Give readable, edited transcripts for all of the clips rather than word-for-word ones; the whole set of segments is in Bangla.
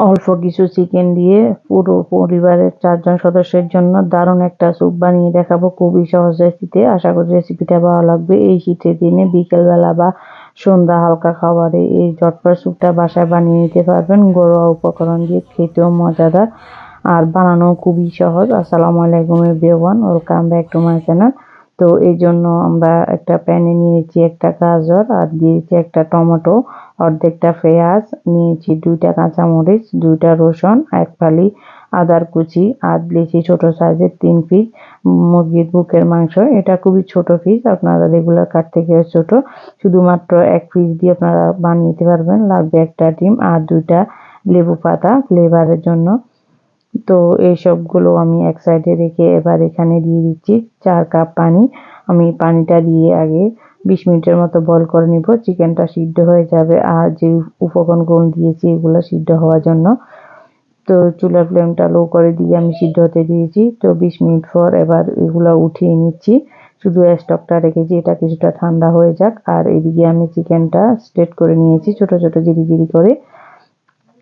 অল্প কিছু চিকেন দিয়ে পুরো পরিবারের 4 জন সদস্যের জন্য দারুণ একটা স্যুপ বানিয়ে দেখাবো খুবই সহজ রেসিপিতে। আশা করি রেসিপিটা ভালো লাগবে। এই শীতের দিনে বিকেলবেলা বা সন্ধ্যা হালকা খাবারে এই ঝটপট স্যুপটা বাসায় বানিয়ে নিতে পারবেন ঘরোয়া উপকরণ দিয়ে। খেতেও মজাদার আর বানানোও খুবই সহজ। আসসালামু আলাইকুম everyone, welcome back to my channel. তো এই জন্য আমরা একটা প্যানে নিয়েছি একটা গাজর আর দিয়েছি একটা টমেটো, অর্ধেকটা পেঁয়াজ নিয়েছি, 2টা কাঁচামরিচ, 2টা রসুন, 1 ফালি আদার কুচি আর দিয়েছি ছোট সাইজের 3 পিস মুরগির বুকের মাংস। এটা খুবই ছোট পিস, আপনারা রেগুলার কাট থেকে ছোট, শুধুমাত্র 1 পিস দিয়ে আপনারা বানিয়ে নিতে পারবেন। লাগবে একটা ডিম আর 2টা লেবু পাতা ফ্লেভারের জন্য। তো এই সবগুলো আমি এক সাইডে রেখে এবার এখানে দিয়ে দিচ্ছি 4 কাপ পানি। আমি পানিটা দিয়ে আগে 20 মিনিটের মতো বয়ল করে নিব। চিকেনটা সিদ্ধ হয়ে যাবে আর যে উপকরণগুলো দিয়েছি এগুলো সিদ্ধ হওয়ার জন্য। তো চুলার ফ্লেমটা লো করে দিয়ে আমি সিদ্ধ হতে দিয়েছি। তো 20 মিনিট পর এবার এগুলো উঠিয়ে নিচ্ছি। শুধু স্টকটা রেখেছি, এটা কিছুটা ঠান্ডা হয়ে যাক। আর এদিকে আমি চিকেনটা স্ট্রেট করে নিয়েছি ছোট ছোট জিরি করে।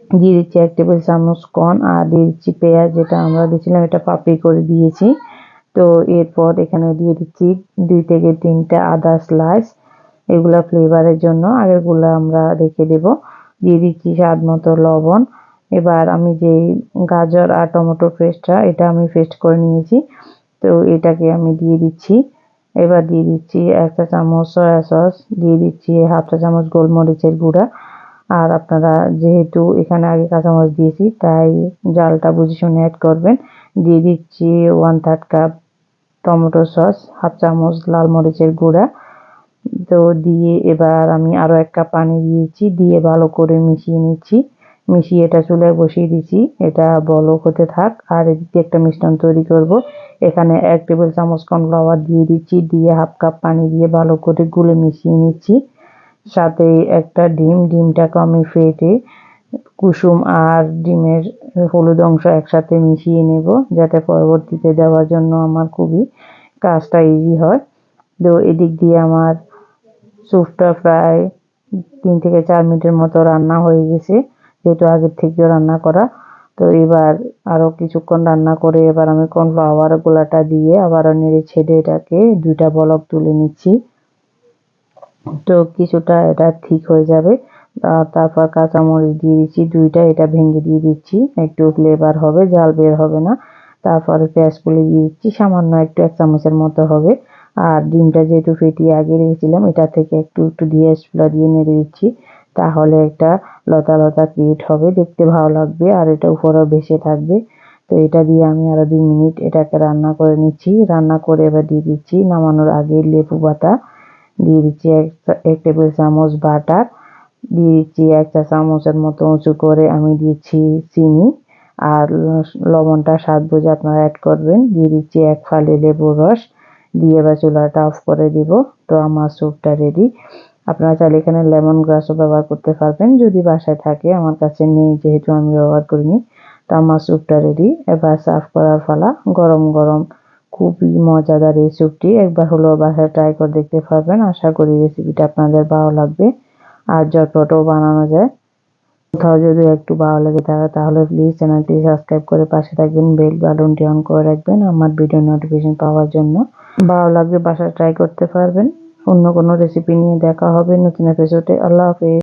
দিয়ে দিচ্ছি 1 টেবিল চামচ কর্ন আর দিয়ে দিচ্ছি পেঁয়াজ, যেটা আমরা দিয়েছিলাম এটা পাপড়ি করে দিয়েছি। তো এরপর এখানে দিয়ে দিচ্ছি 2 থেকে 3টা আদা স্লাইস, এগুলা ফ্লেভারের জন্য, আগেরগুলো আমরা রেখে দেব। দিয়ে দিচ্ছি স্বাদ মতো লবণ। এবার আমি যে গাজর আর টমেটো পেস্টটা এটা আমি পেস্ট করে নিয়েছি, তো এটাকে আমি দিয়ে দিচ্ছি। এবার দিয়ে দিচ্ছি 1 চা চামচ সয়া সস, দিয়ে দিচ্ছি 1/2 চা চামচ গোলমরিচের গুঁড়া। আর আপনারা যেহেতু এখানে আগে কাঁচামরিচ দিয়েছি তাই জালটা বুঝে শুনে অ্যাড করবেন। দিয়ে দিচ্ছি 1/3 কাপ টমেটো সস, 1/2 চামচ লাল মরিচের গুঁড়া। তো দিয়ে এবার আমি আরো 1 কাপ পানি দিয়েছি, দিয়ে ভালো করে মিশিয়ে নিচ্ছি। মিশিয়ে এটা চুলায় বসিয়ে দিচ্ছি, এটা বলক হতে থাক। আর এদিকে একটা মিশ্রণ তৈরি করব। এখানে 1 টেবিল চামচ কর্নফ্লাওয়ার দিয়ে দিচ্ছি, দিয়ে 1/2 কাপ পানি দিয়ে ভালো করে গুলে মিশিয়ে নিচ্ছি। সাথে একটা ডিমটাকে আমি ফেটে কুসুম আর ডিমের হলুদ অংশ একসাথে মিশিয়ে নেব, যাতে পরবর্তীতে দেওয়ার জন্য আমার খুবই কাজটা ইজি হয়। তো এদিক দিয়ে আমার স্যুপটা প্রায় 3 থেকে 4 মিনিটের মতো রান্না হয়ে গেছে, যেহেতু আগের থেকেও রান্না করা। তো এবার আরো কিছুক্ষণ রান্না করে এবার আমি কর্নফ্লাওয়ার গুলাটা দিয়ে আবারও নেড়ে ছেড়ে এটাকে 2টা বলক তুলে নিচ্ছি। তো কিছুটা এটা ঠিক হয়ে যাবে। তারপর কাঁচামরিচ দিয়ে দিচ্ছি 2টা, এটা ভেঙে দিয়ে দিচ্ছি, একটু ফ্লেভার হবে, ঝাল বের হবে না। তারপরে পেঁয়াজ কুচি দিয়ে দিচ্ছি, সামান্য একটু 1 চামচের মতো হবে। আর ডিমটা যেহেতু ফেটিয়ে আগে রেখেছিলাম এটা থেকে একটু দিয়ে স্প্যাচুলা দিয়ে নেড়ে দিচ্ছি। তাহলে একটা লতা লতা ক্রিয়েট হবে, দেখতে ভালো লাগবে আর এটা উপরেও ভেসে থাকবে। তো এটা দিয়ে আমি আরো 2 মিনিট এটাকে রান্না করে নিচ্ছি। রান্না করে এবার দিয়ে দিচ্ছি নামানোর আগে লেবু পাতা, দিয়ে দিচ্ছি 1 টেবিল চামচ বাটার, দিয়ে দিচ্ছি 1 চা চামচের মতো উঁচু করে আমি দিচ্ছি চিনি। আর লবণটা স্বাদ বুঝে আপনারা অ্যাড করবেন। দিয়ে দিচ্ছি 1 ফালি লেবুর রস, দিয়ে এবার চুলাটা অফ করে দিব। তো আমার স্যুপটা রেডি। আপনারা চাইলে এখানে লেমন গ্রাসও ব্যবহার করতে পারবেন যদি বাসায় থাকে, আমার কাছে নেই যেহেতু আমি ব্যবহার করিনি। তো আমার স্যুপটা রেডি, এবার সার্ভ করার পালা। গরম গরম খুবই মজাদার এই স্যুপটি একবার হলেও বাসায় ট্রাই করে দেখতে পারবেন। আশা করি রেসিপিটা আপনাদের ভালো লাগবে আর ঝটপটও বানানো যায়। কোথাও যদি একটু ভালো লেগে থাকে তাহলে প্লিজ চ্যানেলটি সাবস্ক্রাইব করে পাশে থাকবেন, বেল বাটনটি অন করে রাখবেন আমার ভিডিও নোটিফিকেশন পাওয়ার জন্য। ভালো লাগবে বাসায় ট্রাই করতে পারবেন। অন্য কোনো রেসিপি নিয়ে দেখা হবে নতুন এপিসোডে। আল্লাহ হাফেজ।